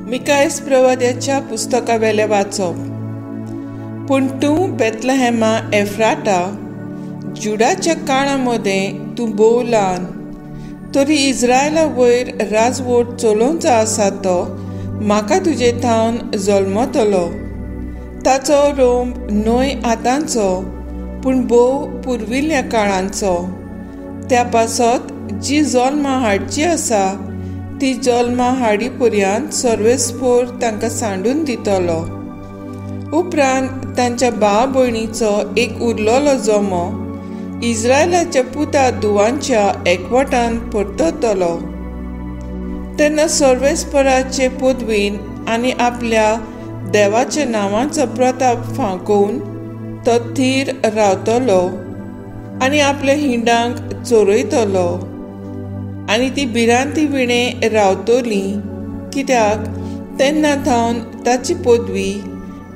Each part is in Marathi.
मिकायस प्रवाद्याच्या पुस्तका वेले वाचप. पूण तूं बेथलेहेमा एफ्राटा, जुडाच्या काळामध्ये तूं भोव ल्हान, तरी इस्रायला वयर राजवट चलोवचो आसा तो म्हाका तुजे थावन जल्मतलो. ताचो रोंब न्हय आतांचो पूण भोव पुर्विल्ल्या काळांचो. त्या पासत जी जल्मां हाडची आसा ती जल्मां हाडी पर्यंत सर्वेस्पोर तांकां सांडून दितलो. उपरांत तांच्या भाव भयणीचो एक उरलोलो जमो इस्रायलाच्या पुता धुवांच्या एकवटान परततलो. तेन्ना सर्वेस्पराचे पदवीन आनी आपल्या देवाच्या नांवाचो प्रताप फांकोवन तो थीर रावतलो आनी आपल्या हिंडांक चोरयतलो. आनी ती भिरांती विणे रावतली, कित्याक तेन्ना थावन ताची पदवी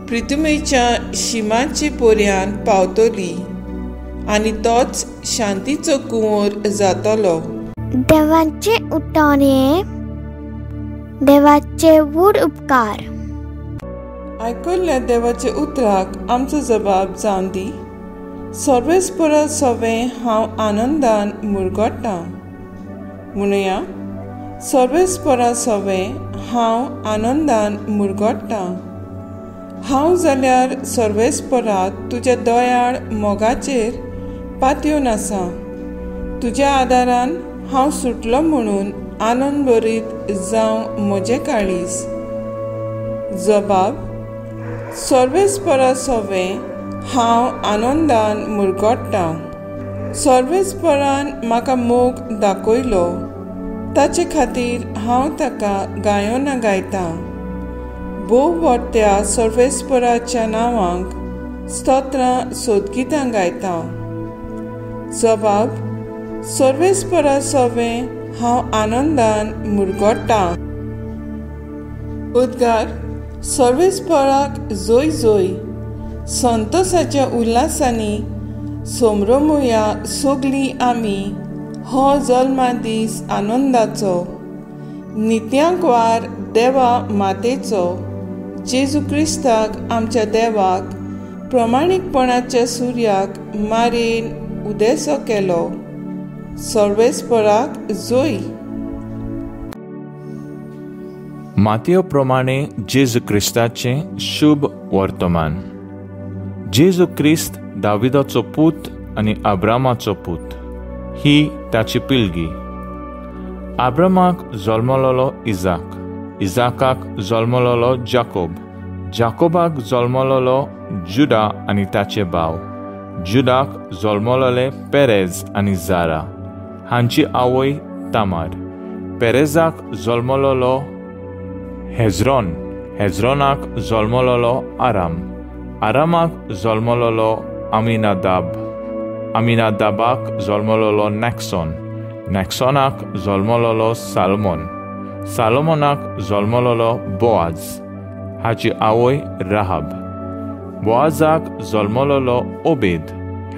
पृथ्वीच्या शिमाचे पर्यंत पावतली आनी तोच शांतीचो कुंवर जातलो. देवाचे उतोणे, देवाचे वूड उपकार. आयकल्ल्या देवाचे उतराक आमचो जबाब जावन दी. सर्वेस्परा सवें हांव आनंदान मुरगोडटां. म्हणुया, सर्वेस्परा सवें हांव आनंदान मुरगोडटां. हांव जाल्यार सर्वेस्पराक तुज्या दोयाळ मोगाचेर पातयेवन आसा. तुज्या आदारान हांव सुटलो म्हणून आनंद भरीत जावं म्हजें काळीज. जबाब: सर्वेस्परा सवें हांव आनंदान मुरगोडटां. सर्वेस्परान म्हाका मोग दाखयलो, ताचे खातीर हांव ताका गायोनां गायतां. भोव व्हडट्या सर्वेस्पराच्या नांवांक स्तोत्रां सोदगितां गायतां. जबाब: सर्वेस्परा सवें हांव आनंदान मुरगोडटां. उद्गार: सर्वेस्पराक जोय जोय. संतोसाच्या उल्हासांनी सोमरमुया सगळीं आमी हो जल्मा दीस आनंदाचो. नित्यांक वार देवा मातेचो, जेजू क्रिस्ताक आमच्या देवाक प्रमाणीकपणाच्या सुर्याक मारेन उदेसो केलो. सर्वेस्पराक जोय. मातयो प्रमाणे जेजू क्रिस्ताचें शुभ वर्तमान. जेजू क्रिस्त दाविदाचो पूत आनी अब्रामाचो पूत. ही ताची पिळगी. अब्रामाक जल्मलोलो इजाक, इजाकाक जल्मलोलो जाकोब, जाकोबाक जल्मलोलो जुदा आनी ताचे भाव, जुदाक जल्मलोले पेरेज आनी जारा, हांची आवय तामार. पेरेजाक जल्मलोलो हेज्रोन, हेज्रोनाक जल्मलोलो आराम, आरामाक जल्मलोलो अमिनादाब, अमिनादाबाक जल्मलोलो नॅक्सोन, नॅक्सोनाक जल्मलोलो सालमोन, सालमोनाक जल्मलोलो बोआज, हाची आवय राहाब. बोआजाक जल्मलोलो ओबेद,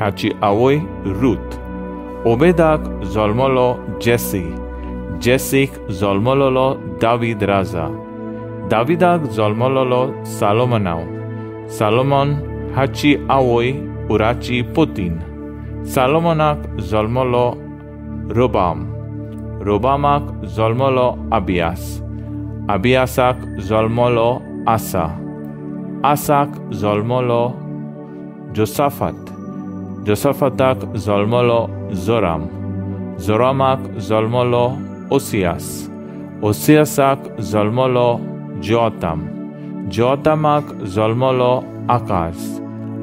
हाची आवय रूथ. ओबेदाक जल्मलो जेसी, जेसीक जल्मलोलो दावीद राजा, दाविदाक जल्मलोलो सालोमोनाव, सालोमोन हाची आवय उराची पोतीन. सालोमोनाक जल्मलो रोबाम, रोबामाक जल्मलो अबियास, अबियासाक जल्मलो आसा, आसाक जल्मलो जोसाफात, जोसाफाताक जल्मलो जोराम, जोरामाक जल्मलो ओसियास, ओसियासाक जल्मलो जोताम, जोतामाक जल्मलो आकाज,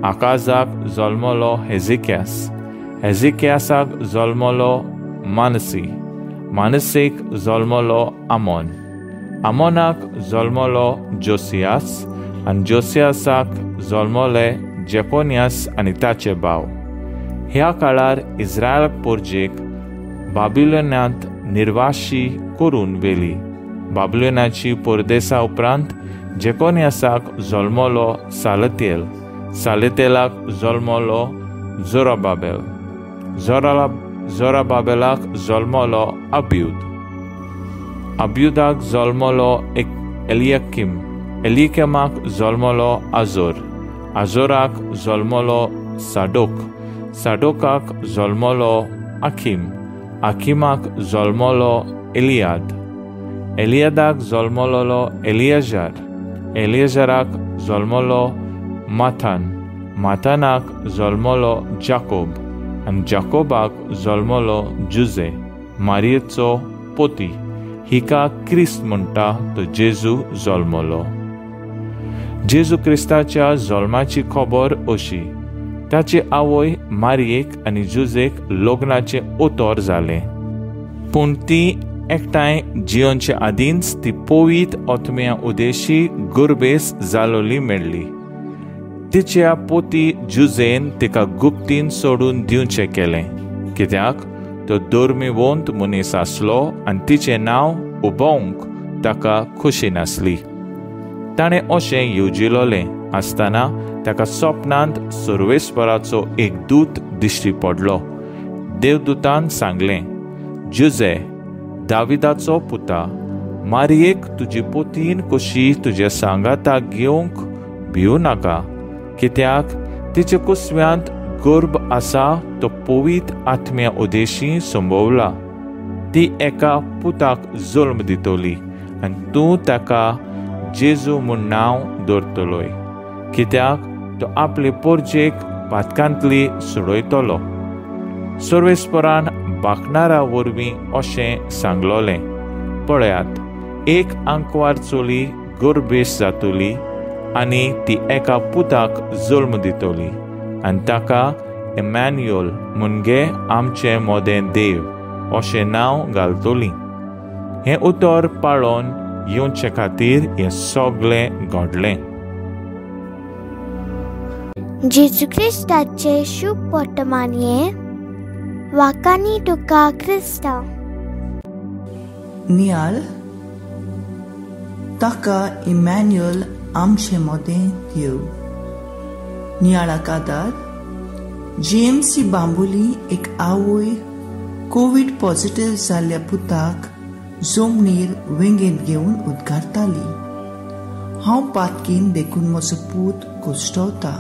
आकाजाक जल्मलो हेजिक्यास, हेजिक्यासाक जल्मलो मानसी, मानसीक जल्मलो आमोन, आमोनाक जल्मलो जोसियास आनी जोसियासाक जल्मले जेकोनियास आनी ताचे भाव. ह्या काळार इस्रायल पोरजेक बाबिलोनांत निर्वाशी करून वेली. बाबिलोनाची पोरदेसा उपरांत जेकोनियासाक जल्मलो सालतेल, सालतेलाक जल्मलो जोराबाबेल, जोराबाबेलाक जल्मलो अब्यूद, अब्यूदाक जल्मलो एलियाकीम, एलियाकीमाक जल्मलो आजोर, आजोराक जल्मलो सादोक, सादोकाक जल्मलो आखीम, आखीमाक जल्मलो एलियाद, एलियादाक जल्मलो एलियाजार, एलियाजाराक जल्मलो माथान, माथानाक जल्मलो जाकोब, आनी जाकोबाक जल्मलो जुजे, मारियेचो पोती. हिका क्रिस्त म्हणटा तो जेजू जल्मलो. जेजू क्रिस्ताच्या जल्माची खबर अशी. ताची आवय मारियेक आनी जुजेक लग्नाचे ओतोर जालें, पूण ती एकठांय जियोनचे आदींच ती पवित आत्म्या उदेशी गुरबेस जालोली मेळ्ळी. तिच्या पोती जुजेन तिका गुप्तीन सोडून दिवचें केलें, कित्याक तो धर्मीवंत मनीस आसलो आनी तिचें नांव उबोवंक ताका खोशी नासली. ताणें अशें येवजिलोलें आसतना ताका सपनांत सर्वेस्पराचो एक दूत दिश्टी पडलो. देवदूतान सांगलें, जुजे, दाविदाचो पुता, मारियेक तुजी पोतीन कशी तुज्या सांगाताक घेवंक भिवू नाका, कित्याक तिचे कुसव्यांत गर्भ आसा तो पवित आत्म्या उदेशी संभोवला. ती एका पुताक जल्म दितली आनी तूं ताका जेजू म्हूण नांव दवरतलोय, कित्याक तो आपले पोरजेक पातकांतली सोडयतलो. सर्वेस्परान बाकणारा वरवीं अशें सांगलोलें, पळयात, एक आंकवार चोली गर्भेस जातली आनी ती एका पुताक जल्म दितली आनी ताका इमॅन्युएल म्हणजे आमचें मोदें देव अशें नांव घालतली. हें उतर पाळोवन येवचे खातीर हें सगळें घडलें. जेजू क्रिस्ताचे शुभ वर्तमानये वाकानी तुका क्रिस्ता. नियाळ ताका इमॅन्युएल आमचे मोदें देव. नियाळाक आदार जेम्सी बांबोली एक आवय कोविड पॉझिटिव्ह जाल्ल्या पुताक जमनीर वेंगेंत घेवन उद्गारताली. हांव पातकीन देखून म्हजो पूत कुश्टवता.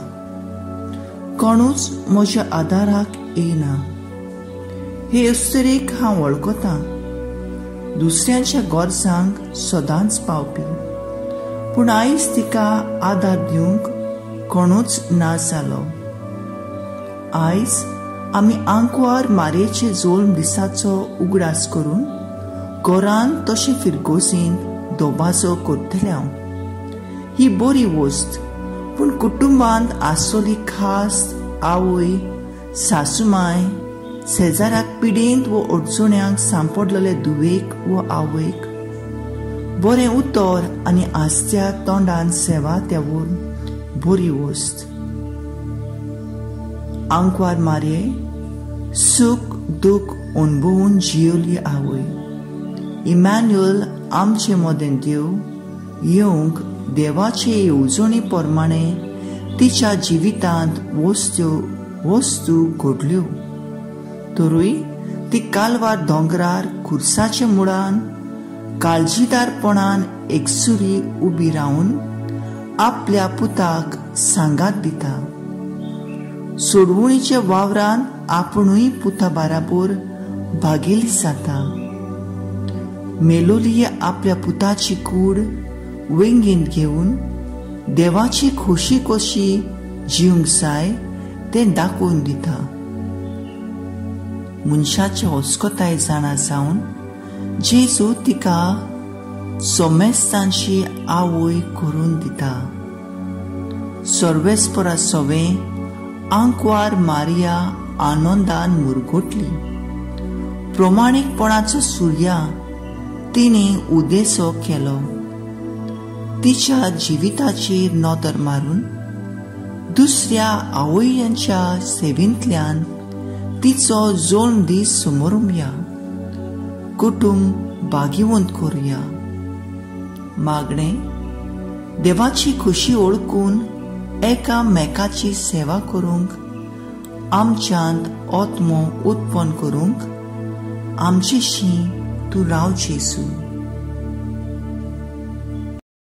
कोणूच म्हज्या आदाराक येना. हे अस्तरेक हांव वळखतां, दुसऱ्यांच्या गरजांक सदांच पावपी, पूण आयज तिका आदार दिवंक कोणूच ना जालो. आयज आमी आंकवार मारयेचे जल्म दिसाचो उगडास करून घरान तशें फिरगोसीन दोबाजो करतले. ही बरी वस्त, पूण कुटुंबांत आसली खास आवय, सासूमाय, शेजाराक पिडेंत व अडचण्यांक सांपडलेले दुवेक व आवयक बरें उतर आनी आस्त्या तोंडान सेवा देवून बरी वस्त. आंकवार मारये सूख दूख अणभवून जियोली आवय. इमॅन्युएल आमचे मोदें देव येवंक देवाचे येवजणे प्रमाणे तिच्या जिवितांत वस्तू घडल्यो. तरूय ती कालवार दोंगरार खुर्साच्या मुळान काळजीदारपणान एकसुरी उबी रावन आपल्या पुताक सांगात दिता. सोडवणीच्या वावरान आपुणूय पुता बाराबर भागेली जाता. मेलोली आपल्या पुताची कूड वेंगेंत घेवन देवाची खोशी कशी जिवंक जाय तें दाखोवन दिता. मनशाचे होस्कोताय जाणा जावन जेजू तिका सोमेस्तांची आवय करून दिता. सर्वेस्परा सवें आंकवार मारिया आनंदान मुरगोटली. प्रमाणीकपणाचो सूर्या तिने उदेसो केलो. तिच्या जिविताचेर नदर मारून दुसऱ्या आवयांच्या सेवेंतल्यान तिचो जल्म दीस समोरुया. कुटुंब भागिवंत करूया. मागणें, देवाची खुशी ओळखून एकामेकाची सेवा करूंक, आमच्यांत आत्मो उत्पन्न करूंक आमचेशी तूं राव जेजू.